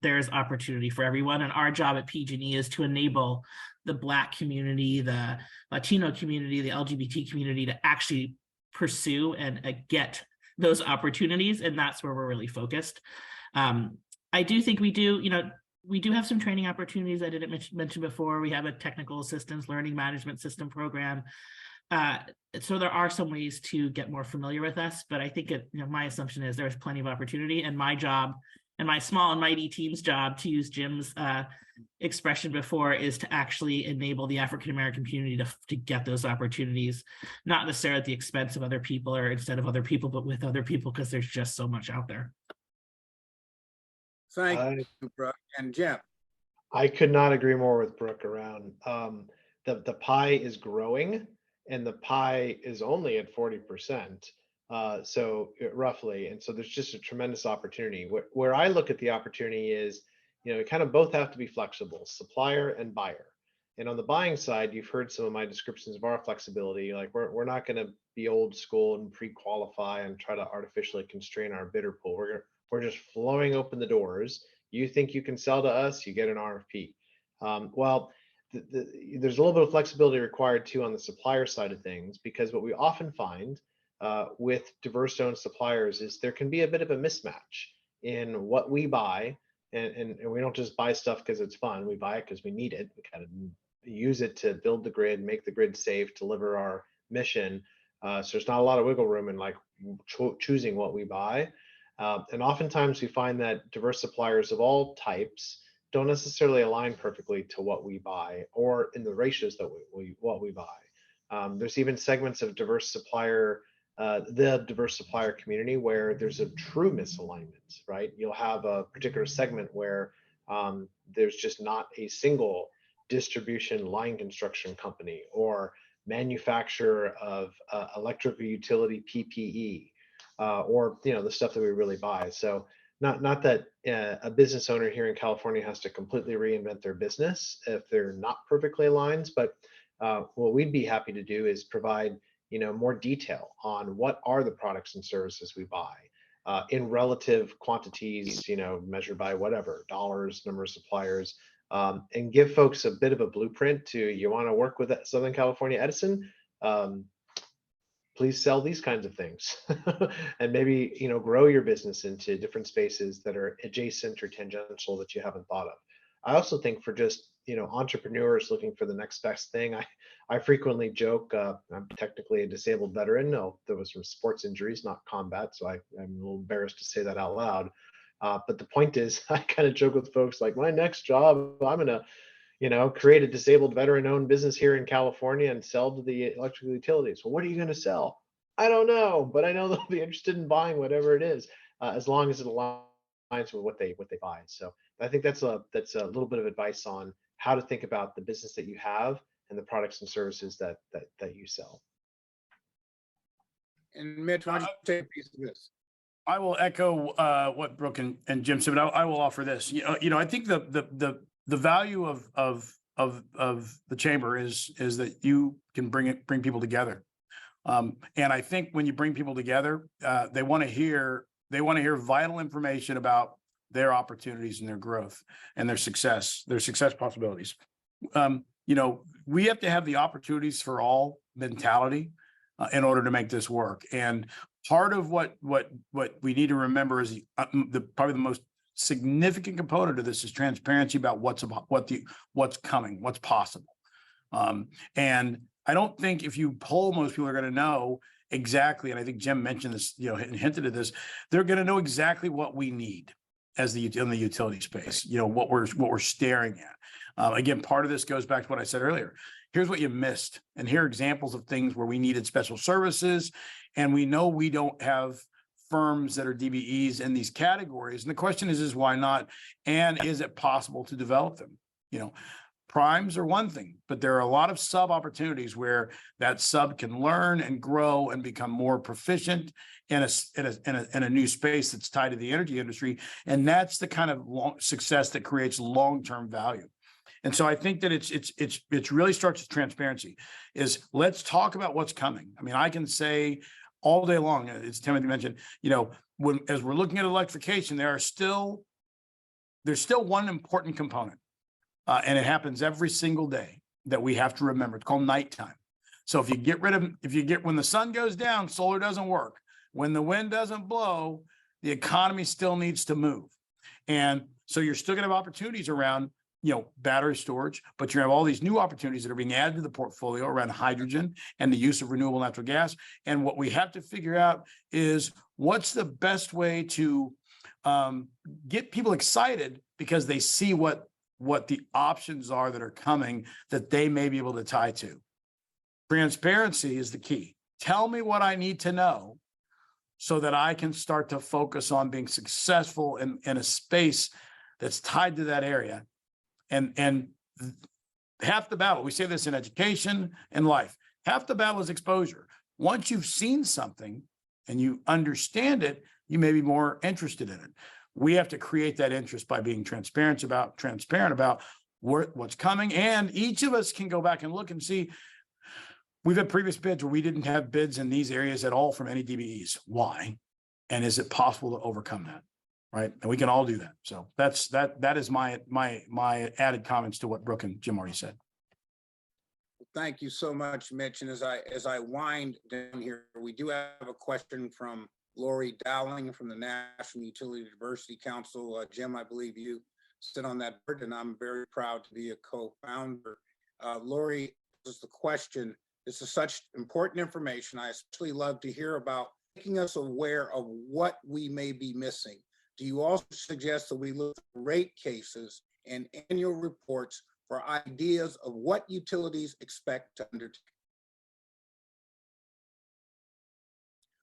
There's opportunity for everyone, and our job at PG&E is to enable the Black community, the Latino community, the LGBT community to actually pursue and get those opportunities, and that's where we're really focused. I do think we do have some training opportunities I didn't mention before. We have a technical assistance learning management system program. So there are some ways to get more familiar with us, but I think my assumption is there's plenty of opportunity, and my job and my small and mighty team's job, to use Jim's expression before, is to actually enable the African-American community to get those opportunities, not necessarily at the expense of other people or instead of other people, but with other people, because there's just so much out there. Thank you, Brooke. And Jim? I could not agree more with Brooke around the pie is growing, and the pie is only at 40%. So roughly, and so there's just a tremendous opportunity. Where I look at the opportunity is, we kind of both have to be flexible, supplier and buyer. And on the buying side, you've heard some of my descriptions of our flexibility. Like we're not going to be old school and pre-qualify and try to artificially constrain our bidder pool. We're just flowing open the doors. You think you can sell to us, you get an RFP. There's a little bit of flexibility required too on the supplier side of things, because what we often find with diverse owned suppliers is there can be a bit of a mismatch in what we buy, and we don't just buy stuff because it's fun. We buy it because we need it. We kind of use it to build the grid, make the grid safe, deliver our mission. So there's not a lot of wiggle room in like choosing what we buy. And oftentimes we find that diverse suppliers of all types don't necessarily align perfectly to what we buy or in the ratios that what we buy. There's even segments of the diverse supplier community where there's a true misalignment, right? You'll have a particular segment where there's just not a single distribution line construction company or manufacturer of electrical utility PPE, or the stuff that we really buy. So not that a business owner here in California has to completely reinvent their business if they're not perfectly aligned, but what we'd be happy to do is provide more detail on what are the products and services we buy in relative quantities, measured by whatever, dollars, number of suppliers, and give folks a bit of a blueprint to, you want to work with Southern California Edison, please sell these kinds of things and maybe, grow your business into different spaces that are adjacent or tangential that you haven't thought of. I also think for just entrepreneurs looking for the next best thing. I frequently joke, I'm technically a disabled veteran. No, there was some sports injuries, not combat. So I'm a little embarrassed to say that out loud. But the point is, I kind of joke with folks like, my next job, I'm going to, create a disabled veteran-owned business here in California and sell to the electrical utilities. Well, what are you going to sell? I don't know, but I know they'll be interested in buying whatever it is, as long as it aligns with what they buy. So I think that's a little bit of advice on how to think about the business that you have and the products and services that you sell. And Mitch, why don't you take a piece of this? I will echo what Brooke and Jim said, but I will offer this. I think the value of the chamber is that you can bring people together. And I think when you bring people together, they want to hear vital information about their opportunities and their growth and their success possibilities. We have to have the opportunities for all mentality in order to make this work. And part of what we need to remember is probably the most significant component of this is transparency about what's coming, what's possible. And I don't think if you poll, most people are going to know exactly. And I think Jim mentioned this, hinted at this. They're going to know exactly what we need in the utility space. What we're staring at. Again, part of this goes back to what I said earlier. Here's what you missed, and here are examples of things where we needed special services, and we know we don't have firms that are DBEs in these categories. And the question is why not? And is it possible to develop them? Primes are one thing, but there are a lot of sub opportunities where that sub can learn and grow and become more proficient in a new space that's tied to the energy industry. And that's the kind of success that creates long-term value. And so I think that it's really starts with transparency. Is let's talk about what's coming. I mean, I can say all day long, as Timothy mentioned, as we're looking at electrification, there's still one important component. And it happens every single day that we have to remember. It's called nighttime. So if you when the sun goes down, solar doesn't work. When the wind doesn't blow, the economy still needs to move. And so you're still going to have opportunities around, battery storage, but you have all these new opportunities that are being added to the portfolio around hydrogen and the use of renewable natural gas. And what we have to figure out is what's the best way to get people excited because they see what the options are that are coming that they may be able to tie to. Transparency is the key. Tell me what I need to know so that I can start to focus on being successful in a space that's tied to that area. And half the battle, we say this in education and life, half the battle is exposure. Once you've seen something and you understand it, you may be more interested in it. We have to create that interest by being transparent about what's coming. And each of us can go back and look and see, we've had previous bids where we didn't have bids in these areas at all from any DBEs. Why? And is it possible to overcome that? Right. And we can all do that. So that is my added comments to what Brooke and Jim already said. Thank you so much, Mitch. And as I wind down here, we do have a question from Lori Dowling from the National Utility Diversity Council. Jim, I believe you sit on that board, and I'm very proud to be a co-founder. Lori, this is the question. This is such important information. I especially love to hear about making us aware of what we may be missing. Do you also suggest that we look at rate cases and annual reports for ideas of what utilities expect to undertake?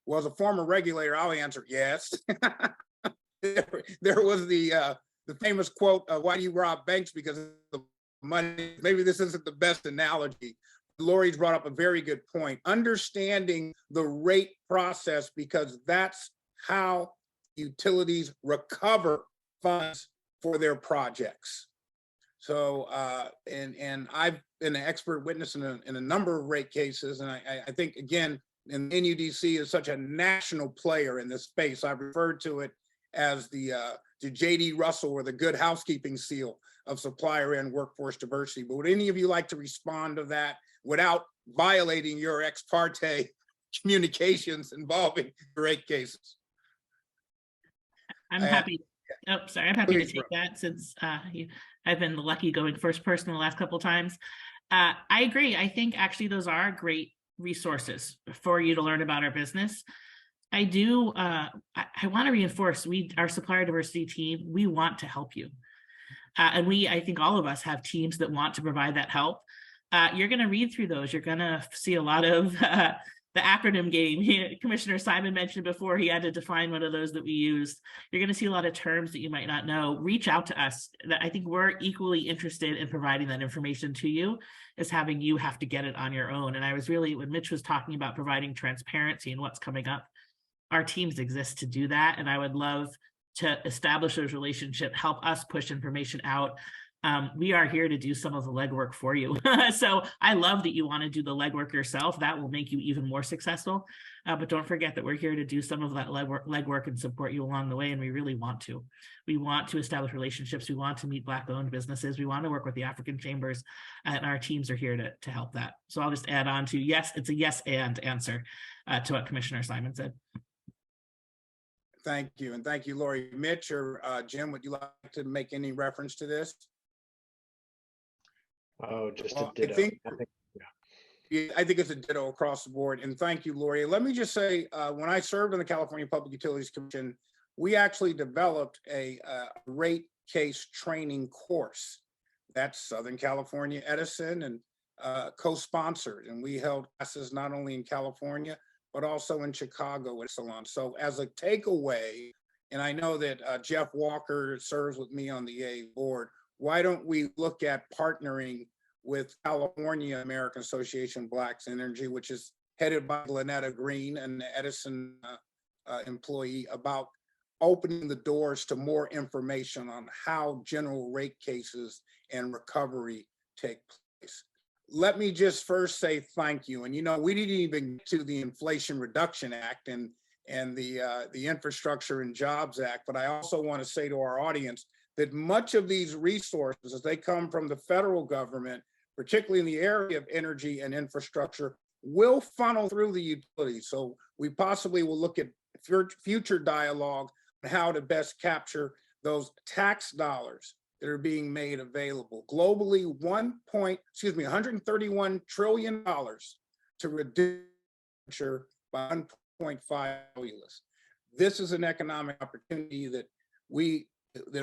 Well, as a former regulator, I'll answer yes. There was the famous quote, why do you rob banks? Because of the money. Maybe this isn't the best analogy. Lori's brought up a very good point. Understanding the rate process, because that's how utilities recover funds for their projects. So, and I've been an expert witness in a number of rate cases. And I think, again, and NUDC is such a national player in this space. I've referred to it as the JD Russell or the good housekeeping seal of supplier and workforce diversity. But would any of you like to respond to that without violating your ex parte communications involving rate cases? I'm happy Oh, sorry. I'm happy to Please, take Brooke. that since I've been the lucky going first person the last couple of times. I agree. I think actually those are great resources for you to learn about our business. I do. I want to reinforce our supplier diversity team. We want to help you. And I think all of us have teams that want to provide that help. You're going to read through those. You're going to see a lot of the acronym game. Commissioner Simon mentioned before he had to define one of those that we used. You're going to see a lot of terms that you might not know. Reach out to us. I think we're equally interested in providing that information to you as having you have to get it on your own. And I was really, when Mitch was talking about providing transparency and what's coming up, our teams exist to do that. And I would love to establish those relationships, help us push information out. We are here to do some of the legwork for you. So I love that you want to do the legwork yourself. That will make you even more successful. But don't forget that we're here to do some of that legwork and support you along the way. And we really want to. We want to establish relationships. We want to meet Black-owned businesses. We want to work with the African chambers, and our teams are here to help that. So I'll just add on to yes, it's a yes and answer to what Commissioner Simon said. Thank you. And thank you, Lori. Mitch or Jim, would you like to make any reference to this? Oh, just Well, a ditto. I think it's a ditto across the board. And thank you, Lori. Let me just say, when I served on the California Public Utilities Commission, we actually developed a rate case training course. That's Southern California Edison and co-sponsored. And we held classes not only in California, but also in Chicago and so on. So as a takeaway, and I know that Jeff Walker serves with me on the EA board, why don't we look at partnering with California American Association Blacks Energy, which is headed by Lynetta Green, an Edison employee, about opening the doors to more information on how general rate cases and recovery take place. Let me just first say thank you. And, you know, we didn't even get to the Inflation Reduction Act and the Infrastructure and Jobs Act, but I also want to say to our audience that much of these resources, as they come from the federal government, particularly in the area of energy and infrastructure, will funnel through the utilities. So we possibly will look at future dialogue on how to best capture those tax dollars that are being made available. Globally, $131 trillion to reduce by 1.5 billion. This is an economic opportunity that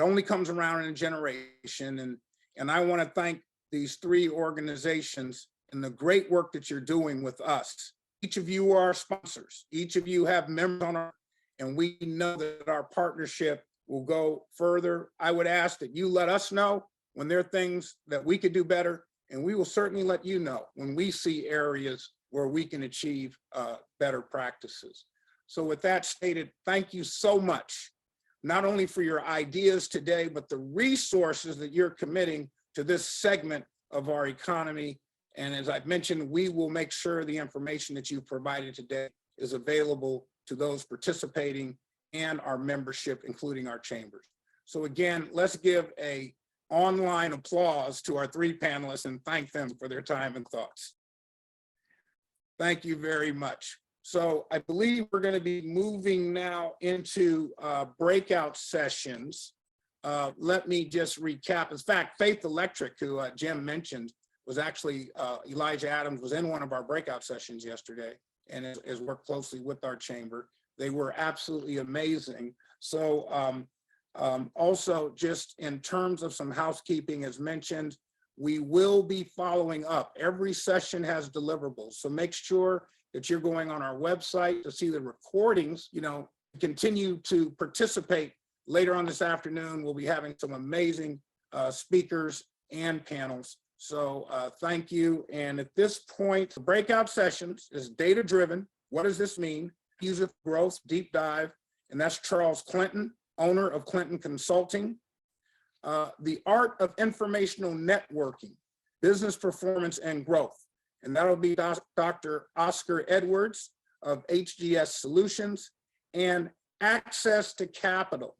only comes around in a generation. And I want to thank these three organizations and the great work that you're doing with us. Each of you are our sponsors. Each of you have members on our, and we know that our partnership will go further. I would ask that you let us know when there are things that we could do better, and we will certainly let you know when we see areas where we can achieve better practices. So with that stated, thank you so much, not only for your ideas today, but the resources that you're committing to this segment of our economy. And as I've mentioned, we will make sure the information that you provided today is available to those participating and our membership, including our chambers. So again, let's give an online applause to our three panelists and thank them for their time and thoughts. Thank you very much. So I believe we're going to be moving now into breakout sessions. Let me just recap. In fact, Faith Electric, who Jim mentioned, was actually, Elijah Adams was in one of our breakout sessions yesterday and has worked closely with our chamber. They were absolutely amazing. So also just in terms of some housekeeping, as mentioned, we will be following up. Every session has deliverables. So make sure that you're going on our website to see the recordings, continue to participate. Later on this afternoon, we'll be having some amazing speakers and panels. So thank you. And at this point, the breakout sessions is data-driven. What does this mean? User growth, deep dive. And that's Charles Clinton, owner of Clinton Consulting. The art of informational networking, business performance and growth. And that'll be Dr. Oscar Edwards of HGS Solutions. And access to capital,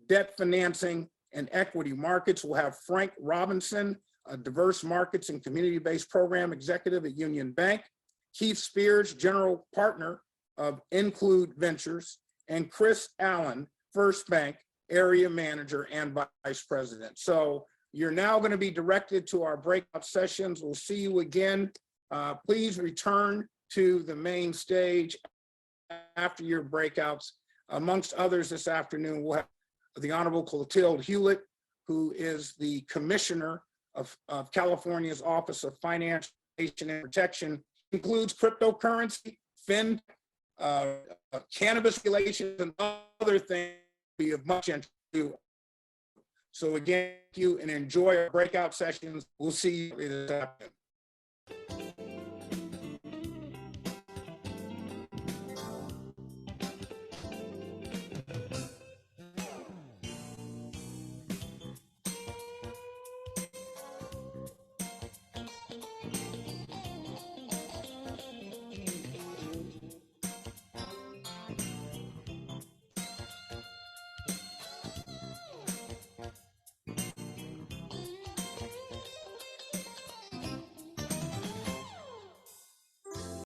debt financing and equity markets. We'll have Frank Robinson, a diverse markets and community-based program executive at Union Bank. Keith Spears, general partner of Include Ventures. And Chris Allen, First Bank, area manager, and vice president. So you're now going to be directed to our breakout sessions. We'll see you again. Please return to the main stage after your breakouts. Amongst others this afternoon, we'll have the Honorable Clotilde Hewlett, who is the Commissioner of California's Office of Financial and Protection, includes cryptocurrency, fin, cannabis regulations, and other things be of much interest to you. So again, thank you and enjoy our breakout sessions. We'll see you this afternoon.